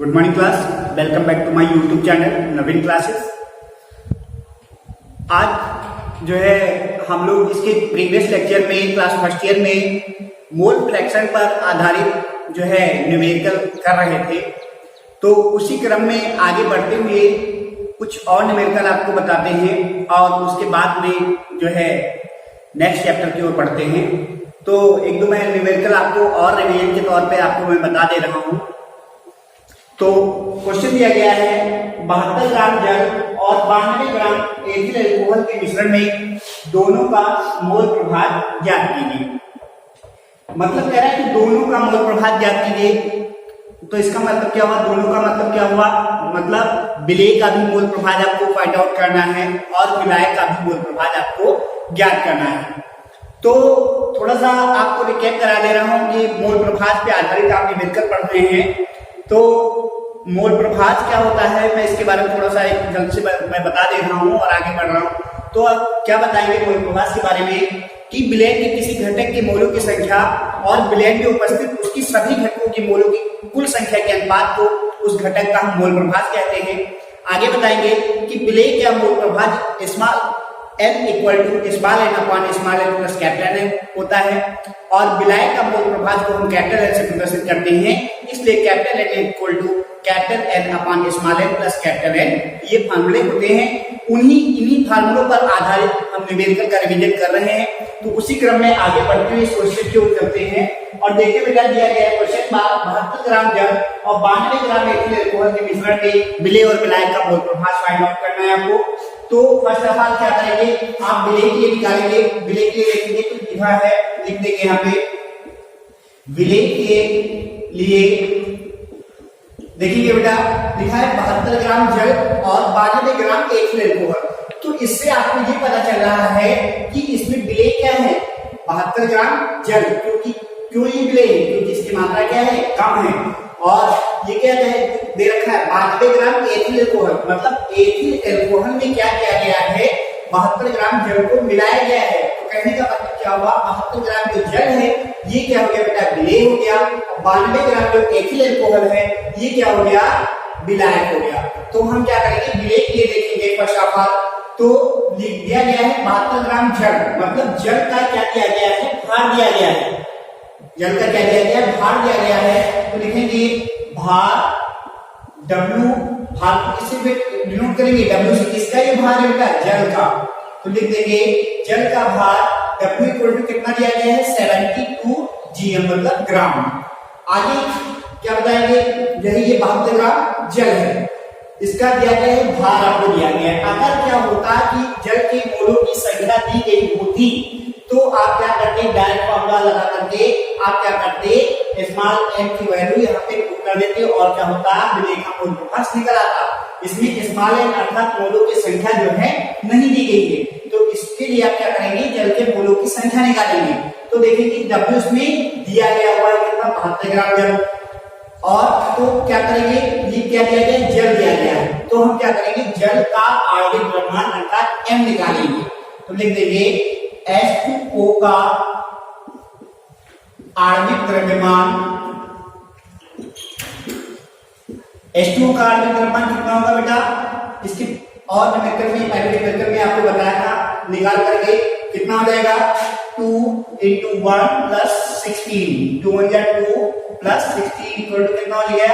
Good morning class, welcome back to my YouTube channel Naveen classes. आज जो है हम लोग इसके प्रीवियस लेक्चर में क्लास फर्स्ट ईयर में मोल फ्रैक्शन पर आधारित जो है न्यूमेरिकल कर रहे थे, तो उसी क्रम में आगे बढ़ते हुए कुछ और न्यूमेरिकल आपको बताते हैं और उसके बाद में जो है नेक्स्ट चैप्टर की ओर बढ़ते हैं। तो एक दो मैं न्यूमेरिकल आपको और रिवीजन के तौर पे आपको मैं बता दे रहा हूँ। तो क्वेश्चन दिया गया है 72 ग्राम जल और 92 ग्राम एथिल अल्कोहल के मिश्रण में दोनों का मोल प्रभाव ज्ञात कीजिए। मतलब कह रहा है कि दोनों का मोल प्रभाव ज्ञात कीजिए। तो इसका मतलब क्या हुआ? दोनों का मतलब क्या हुआ? मतलब विलेय का भी मोल प्रभाव आपको फाइंड आउट करना है और विलायक का भी मोल प्रभाव आपको ज्ञात करना है। तो थोड़ा सा आपको रिकैप करा दे रहा हूं कि मोल प्रभाव पे आधारित आप न्यूमेरिकल पढ़ रहे हैं। तो मोल प्रभाव क्या होता है, मैं इसके बारे में थोड़ा सा एक जल्द से मैं बता दे रहा हूँ और आगे बढ़ रहा हूँ। तो अब क्या बताएंगे मोल प्रभाव के बारे में कि विलयन के किसी घटक के मोलों की संख्या और विलयन में उपस्थित उसकी सभी घटकों की मोलों की कुल संख्या के अनुपात को उस घटक का हम मोल प्रभाव कहते हैं। आगे बताएंगे कि विलय का मोल प्रभाव small n equal to small n upon small n plus capital n होता है और विलायक का मोल प्रभाव को हम कैपिटल N से प्रदर्शित करते हैं, इसलिए capital N equal to capital N upon small n plus capital N ये फार्मूले होते हैं। इन्हीं फार्मूलों पर आधारित हम न्यूमेरिकल का रिवीजन कर रहे हैं। तो उसी क्रम में आगे बढ़ते हुए इस क्वेश्चन की ओर चलते हैं और देखते बेटा दिया गया है क्वेश्चन 72 ग्राम जल और 92 ग्राम एथिल अल्कोहल के मिश्रण में विलय और विलायक का मोल प्रभाव फाइंड आउट करना है आपको। तो फर्स्ट ऑफ ऑल क्या करेंगे, आप विलय के लिए निकालेंगे। विलय के लिए देखेंगे तो लिखा है, लिख देंगे यहाँ पे विलय के लिए देखिए बेटा लिखा है 72 ग्राम जल और 92 ग्राम एथिल अल्कोहल। तो इससे आपको ये पता चल रहा है कि इसमें विलय क्या है, 72 ग्राम जल। क्यों ये विलय है? क्योंकि इसकी मात्रा क्या है, कम है। और ये क्या दे रखा है 92 ग्राम एथिल अल्कोहल, मतलब एथिल अल्कोहल में क्या किया गया है, 72 ग्राम जल को मिलाया गया है। तो कहने का मतलब क्या हुआ, 72 ग्राम जो जल है ये क्या हो गया बेटा, विलय हो गया। 92 ग्राम जो एथिल अल्कोहल है ये क्या हो गया, विलायक हो गया। तो हम क्या करेंगे, विलय के लिए देखेंगे फर्स्ट ऑफ ऑल। तो लिख दिया गया है 72 ग्राम जल, मतलब जल का क्या किया गया है, भार दिया गया है। जल का क्या दिया गया है, भार दिया गया है। तो लिखेंगे भार W, भार को किससे डिनोट करेंगे, W से। किसका ये भार है बेटा, जल का। तो लिख देंगे जल का भार W इक्वल टू कितना दिया गया है, 72 GM मतलब ग्राम। आगे क्या बताएंगे, यही ये 72 ग्राम जल है, इसका दिया गया है भार आपको दिया गया है। अगर क्या होता कि जल के मोलों की संख्या दी गई होती तो आप क्या करते, डायरेक्ट फॉर्मूला लगा करके आप क्या करते, स्मॉल n की वैल्यू यहाँ पे पुट कर देते और क्या होता, विलय का मोल प्रभाव निकल आता। इसमें स्मॉल n अर्थात मोलों की संख्या जो है नहीं दी गई है। तो इसके लिए आप क्या करेंगे, जल के मोलों की संख्या निकालेंगे। तो देखिए W इसमें दिया गया हुआ है कितना, 72 ग्राम जल। और तो क्या करेंगे, ये क्या दिया गया, जल दिया गया है। तो हम क्या करेंगे, जल का आणविक द्रव्यमान अर्थात m निकालेंगे। तो लिख देंगे H2O का आणविक द्रव्यमान, H2O का आणविक द्रव्यमान कितना होगा बेटा, इसकी और न्यूमेरिकल में पहले न्यूमेरिकल में आपको बताया था, निकाल करके कितना हो जाएगा, 2 × 1 + 16, 2 × 2 + 16 इक्वल टू कितना हो गया,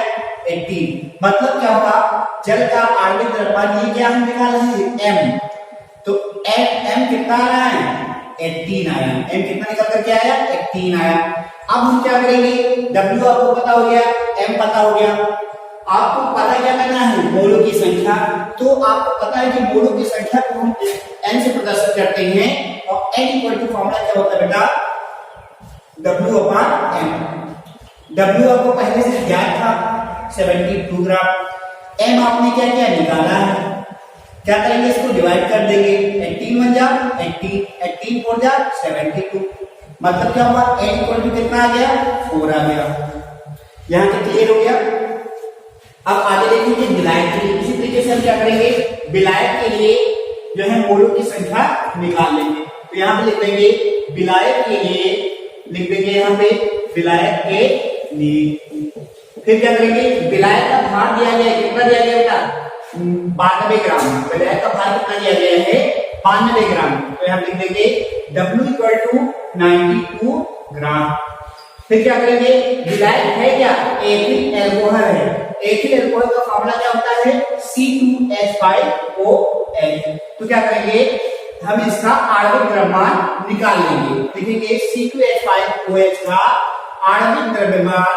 18। मतलब क्या होगा, जल का आणविक द्रव्यमान ये क्या हम निकाल रहे हैं, m। तो m कितना आ रहा है, 18 आया। m कितना निकल करके आया, 18 आया। अब हम क्या करेंगे, W आपको पता हो गया, m पता हो गया। आपको पता क्या करना है, मोलों की संख्या। तो आपको पता है कि मोलों की संख्या को हम n से प्रदर्शित करते हैं और n इक्वल टू फॉर्मूला क्या होता है बेटा, W/m। W आपको पहले से ज्ञात था 72 ग्राम, m आपने क्या किया, निकाला है। क्या करेंगे, इसको डिवाइड कर देंगे, 18 1 जा 18, 18 4 जा 72। मतलब क्या हुआ, n इक्वल टू कितना आ गया, 4 आ गया। यहाँ से क्लियर हो गया। अब आगे देखेंगे विलायक के लिए। इसी तरीके से हम क्या करेंगे, विलायक के लिए जो है मोलों की संख्या निकाल लेंगे। तो यहाँ पे लिख देंगे विलायक के लिए, लिख देंगे यहाँ पे विलायक के लिए फिर क्या करेंगे, विलायक का भार दिया गया है, कितना दिया गया बेटा, 92 ग्राम। विलायक का भार कितना दिया गया है, 92 ग्राम। तो हम लिख देंगे W इक्वल टू 92 ग्राम। फिर क्या करेंगे, विलायक है क्या, एथिल एल्कोहल है। एथिल एल्कोहल का फॉर्मूला क्या होता है, C2H5OH। तो क्या करेंगे, हम इसका आणविक द्रव्यमान निकाल लेंगे। लिखेंगे C2H5OH का आणविक द्रव्यमान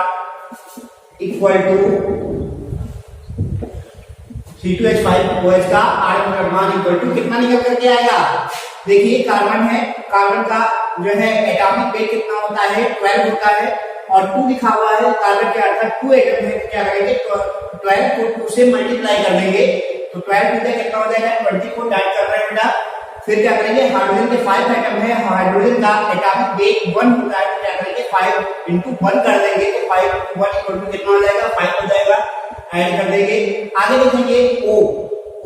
इक्वल टू C2H5OH का आणविक द्रव्यमान इक्वल टू कितना निकल करके आएगा, देखिए कार्बन है, कार्बन का जो है एटॉमिक वेट कितना होता है, 12 होता है, और 2 लिखा हुआ है, कार्बन के अर्थात 2 एटम है। तो क्या करेंगे, 12 को 2 से मल्टीप्लाई कर देंगे, तो 12 टू कितना हो जाएगा, 24 डाइट कर रहे हैं बेटा। फिर क्या करेंगे, हाइड्रोजन के 5 एटम है, हाइड्रोजन का एटॉमिक वेट 1 होता है, तो क्या करेंगे 5 into 1 कर देंगे, तो 5 into 1 इक्वल टू कितना हो जाएगा, 5 हो जाएगा। ऐड कर देंगे, आगे देखेंगे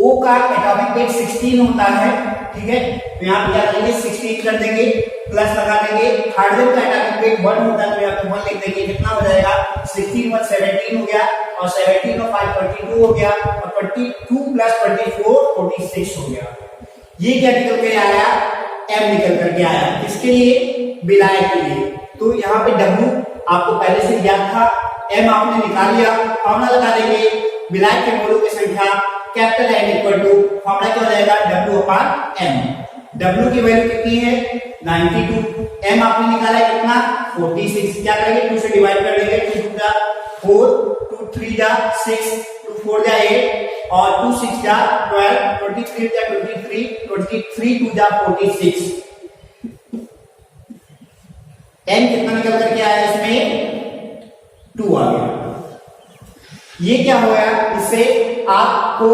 O का एटॉमिक वेट 16 होता है, ठीक है। तो यहाँ पे क्या करेंगे, 16 कर देंगे, प्लस लगा देंगे। हाइड्रोजन का एटॉमिक वेट 1 होता है, तो यहाँ पे 1 लिख देंगे, कितना हो जाएगा, 16 1 17 हो गया, और 17 और 5 22 हो गया, और 22 प्लस 24 46 हो गया। ये क्या निकल के आया, M निकल करके आया। किसके लिए, विलायक के लिए। तो यहाँ पे W आपको पहले से याद था, M आपने निकाल लिया, फॉर्मूला लगा देंगे, विलायक के मोलों की संख्या capital N equal to, formula क्या हो जाएगा, W/M। W की वैल्यू कितनी है, 92, M आपने निकाला है कितना, 46। क्या करेंगे, 2 से डिवाइड कर देंगे, 2 2 जा 4, 2 3 जा 6, 2 4 जा 8, और 2 6 जा 12, 23 जा 23, 23 2 जा 46। N कितना निकल करके आया, इसमें 2 आ गया। ये क्या हो गया, इससे आपको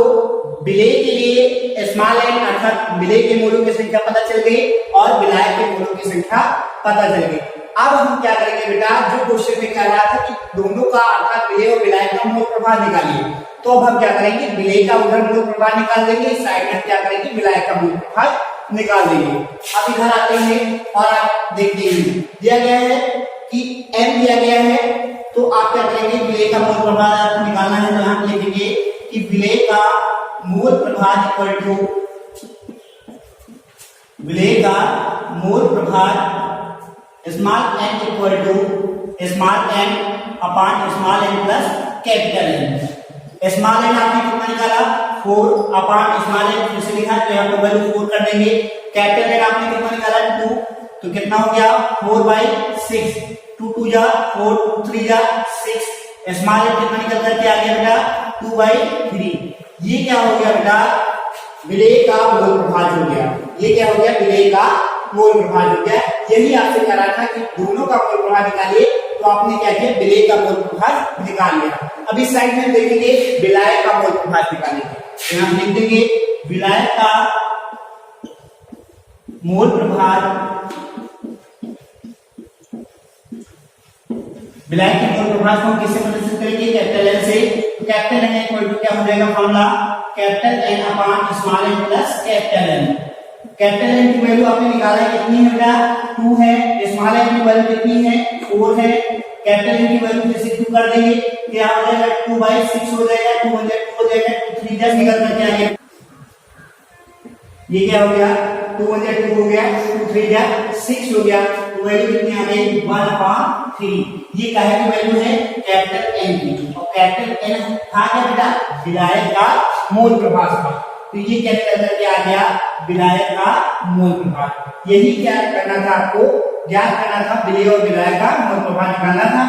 विलेय के लिए स्मॉल n अर्थात विलेय के मोलों की संख्या पता चल गई, और विलायक के मोलों की संख्या पता चल गई। अब हम क्या करेंगे बेटा, जो क्वेश्चन में कह रहा था कि दोनों का अर्थात विलेय और विलायक का मोल प्रभाव निकालिए, तो अब हम क्या करेंगे, विलेय का उधर मोल प्रभाव निकाल देंगे, साइड में क्या करेंगे, विलायक का मोल प्रभाव निकाल देंगे। अब इधर आते हैं और आप देखते हैं दिया गया है कि m दिया गया है, तो आप क्या करेंगे, विलेय का मोल प्रभाव निकालना है, तो हम लिखेंगे कि विलेय का मोल प्रभाव इक्वल टू, विलेय का मोल प्रभाव small n equal to small n upon small n plus capital N। Small n आपने कितना निकाला, 4 अपॉन स्मॉल n फिर से लिखा, तो यहाँ पर वैल्यू 4 कर देंगे। कैपिटल N आपने कितना निकाला, 2, तो कितना हो गया, 4/6, 2 2 जा 4, 2 3 जा 6, स्मॉल n कितना निकल करके आ गया बेटा, 2/3। ये क्या हो गया बेटा, विलेय का मोल प्रभाव हो गया। ये क्या हो गया, विलेय का मोल प्रभाव हो गया। यही आपसे कह रहा था कि दोनों का मोल प्रभाव निकालिए, तो आपने क्या किया, विलेय का मोल प्रभाव निकाल लिया। अब इस साइड में देखेंगे, विलायक का मोल प्रभाव निकालेंगे। यहाँ लिख देंगे, विलायक का मोल प्रभाव, विलायक के मोल प्रभाव को हम किससे प्रदर्शित करेंगे, कैपिटल N से। तो कैपिटल N इक्वल टू क्या हो जाएगा, formula capital N upon small n plus capital N। Capital N की वैल्यू आपने निकाला है, कितनी है बेटा, 2 है, स्मॉल n की वैल्यू कितनी है, 4 है, कैपिटल N की वैल्यू फिर से 2 कर देंगे, क्या हो जाएगा, 2/6 हो जाएगा, 2 हो जाएगा, 2 3 जा निकल करके आ गया। ये क्या हो गया, 2 2 हो गया, 2 3 जा 6 हो गया, तो वैल्यू कितनी आ गई, 1/3। ये काहे की वैल्यू है, कैपिटल N की, और कैपिटल N था क्या बेटा, विलायक का मोल प्रभाव था। तो ये क्या निकल करके आ गया, विलायक का मोल प्रभाव। यही क्या करना था, आपको ज्ञात करना था, विलेय और विलायक का मोल प्रभाव निकालना था।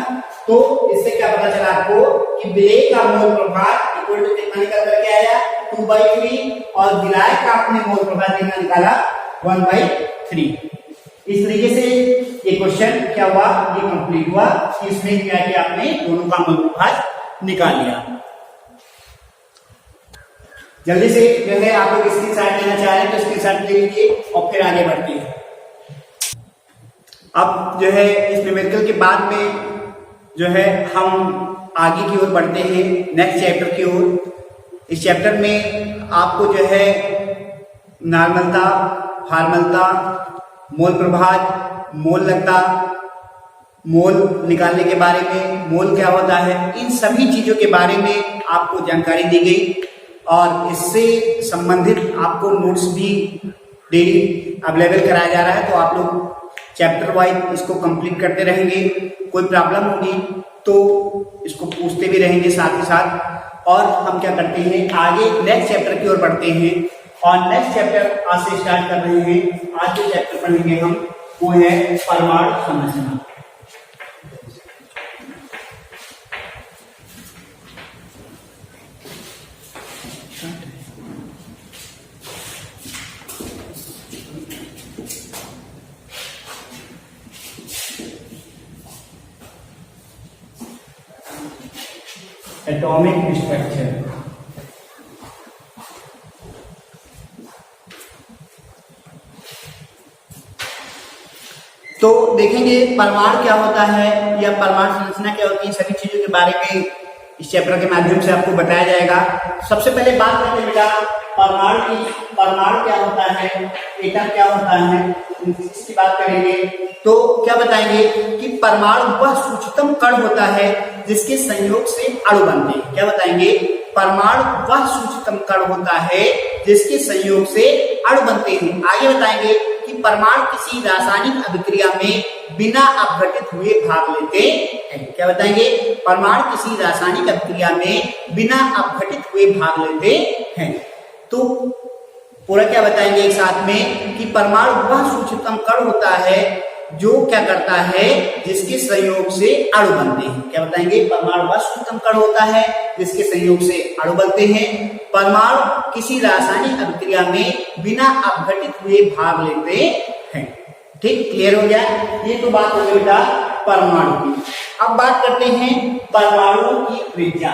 तो इससे क्या पता चला आपको कि विलेय का मोल प्रभाव इक्वल टू कितना निकल करके आया, 2/3, और विलायक का आपने मोल प्रभाव कितना निकाला, 1/3। इस तरीके से ये क्वेश्चन क्या हुआ, ये कंप्लीट हुआ। इसमें क्या किया, आपने दोनों का मोल प्रभाव निकाल लिया। जल्दी से जो है आप लोग स्क्रीनशॉट लेना चाह रहे हैं तो स्क्रीनशॉट ले लीजिए और फिर आगे बढ़ते हैं। अब जो है इस न्यूमेरिकल के बाद में जो है हम आगे की ओर बढ़ते हैं, नेक्स्ट चैप्टर की ओर। इस चैप्टर में आपको जो है नॉर्मलता, फॉर्मलता, मोल प्रभाव, मोल लता, मोल निकालने के बारे में, मोल क्या होता है, इन सभी चीजों के बारे में आपको जानकारी दी गई और इससे संबंधित आपको नोट्स भी डेली अवेलेबल कराया जा रहा है। तो आप लोग चैप्टर वाइज इसको कंप्लीट करते रहेंगे। कोई प्रॉब्लम होगी तो इसको पूछते भी रहेंगे साथ ही साथ। और हम क्या करते हैं, आगे नेक्स्ट चैप्टर की ओर बढ़ते हैं और नेक्स्ट चैप्टर आज से स्टार्ट कर रहे हैं। आज जो चैप्टर पढ़ेंगे हम वो है परमाणु संरचना। Atomic structure. तो देखेंगे परमाणु क्या होता है या परमाणु संरचना क्या होती है, सभी चीजों के बारे में इस चैप्टर के माध्यम से आपको बताया जाएगा। सबसे पहले बात करते हैं बेटा परमाणु की। परमाणु क्या होता है, एटम क्या होता है, इसकी बात करेंगे। तो क्या बताएंगे कि परमाणु वह सूक्ष्मतम कण होता है जिसके संयोग से अणु बनते हैं। क्या बताएंगे, परमाणु वह सूक्ष्मतम कण होता है जिसके संयोग से अणु बनते हैं। आगे बताएंगे कि परमाणु किसी रासायनिक अभिक्रिया में बिना अपघटित हुए भाग लेते हैं। क्या बताएंगे, परमाणु किसी रासायनिक अभिक्रिया में बिना अपघटित हुए भाग लेते हैं। तो पूरा क्या बताएंगे एक साथ में कि परमाणु वह सूक्ष्मतम कण होता है जो क्या करता है, जिसके संयोग से अणु बनते हैं। क्या बताएंगे, परमाणु वह सूक्ष्मतम कण होता है जिसके संयोग से अणु बनते हैं। परमाणु किसी रासायनिक अभिक्रिया में बिना अपघटित हुए भाग लेते हैं। ठीक, क्लियर हो गया। ये तो बात हो गई बेटा परमाणु की। अब बात करते हैं परमाणु की त्रिज्या।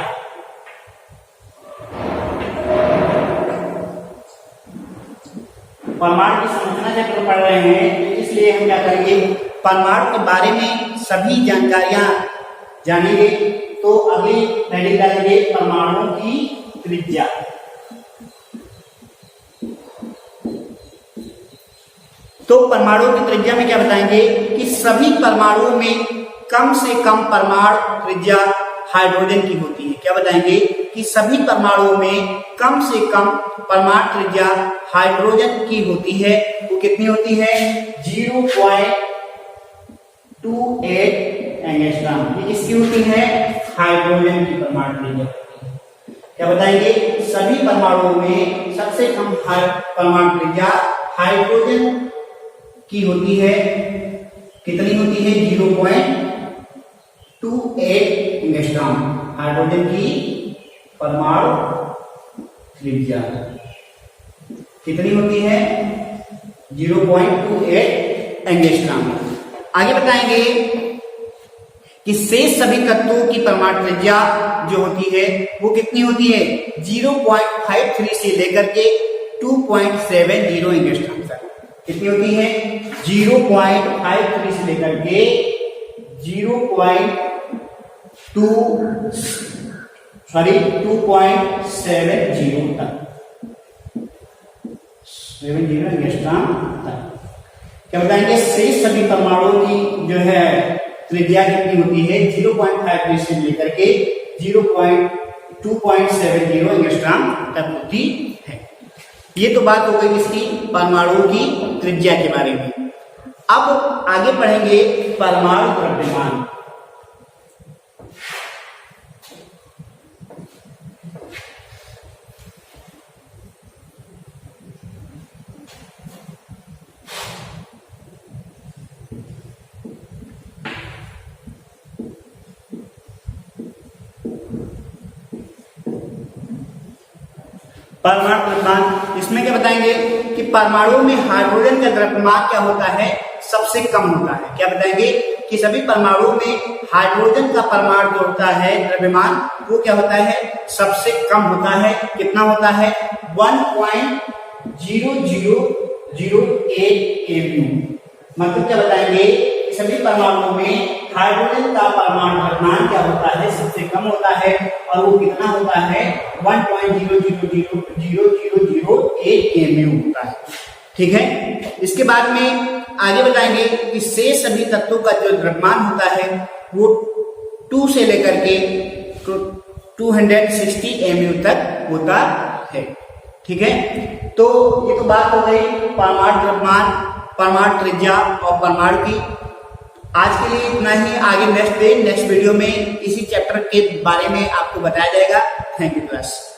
परमाणु की संरचना जब पढ़ रहे हैं इसलिए हम क्या करेंगे, परमाणु के बारे में सभी जानकारियां जानेंगे। तो अगली हेडिंग डालेंगे परमाणु की त्रिज्या। तो परमाणु की त्रिज्या में क्या बताएंगे कि सभी परमाणुओं में कम से कम परमाणु त्रिज्या हाइड्रोजन की होती है। क्या बताएंगे कि सभी परमाणुओं में कम से कम परमाणु त्रिज्या हाइड्रोजन की होती है। वो कितनी होती है, 0.28 एंगस्ट्रॉम। ये किसकी होती है, हाइड्रोजन की परमाणु त्रिज्या। क्या बताएंगे, सभी परमाणुओं में सबसे कम परमाणु त्रिज्या हाइड्रोजन की होती है। कितनी होती है, 0.28 एंगस्ट्रॉम हाइड्रोजन की परमाणु त्रिज्या कितनी होती है, 0.28 एंगस्ट्रॉम। आगे बताएंगे कि शेष सभी तत्वों की परमाणु त्रिज्या जो होती है वो कितनी होती है, 0.53 से लेकर के 2.70 एंगस्ट्रॉम तक। कितनी होती है, 0.53 से लेकर के 2.70 तक, 70 एंगस्ट्रॉम तक। क्या बताएंगे, शेष सभी परमाणुओं की जो है त्रिज्या कितनी होती है, 0.53 से लेकर के 2.70 एंगस्ट्रॉम तक होती है। ये तो बात हो गई इसकी परमाणु की त्रिज्या के बारे में। अब आगे पढ़ेंगे परमाणु द्रव्यमान। परमाणु द्रव्यमान, इसमें क्या बताएंगे कि परमाणुओं में हाइड्रोजन का द्रव्यमान क्या होता है, सबसे कम होता है। क्या बताएंगे कि सभी परमाणुओं में हाइड्रोजन का परमाणु जो होता है द्रव्यमान वो क्या होता है, सबसे कम होता है। कितना होता है, 1.0008 MU। मतलब क्या बताएंगे कि सभी परमाणुओं में हाइड्रोजन का परमाणु द्रव्यमान क्या होता है, सबसे कम होता है और वो कितना होता है, 1.000008 MU होता है। ठीक है, इसके बाद में आगे बताएंगे कि शेष सभी तत्वों का जो द्रव्यमान होता है वो 2 से लेकर के 260 mu तक होता है। ठीक है, तो ये तो बात हो गई परमाणु द्रव्यमान, परमाणु त्रिज्या और परमाणु की। आज के लिए इतना ही। आगे नेक्स्ट वीडियो में इसी चैप्टर के बारे में आपको बताया जाएगा। Thank you class.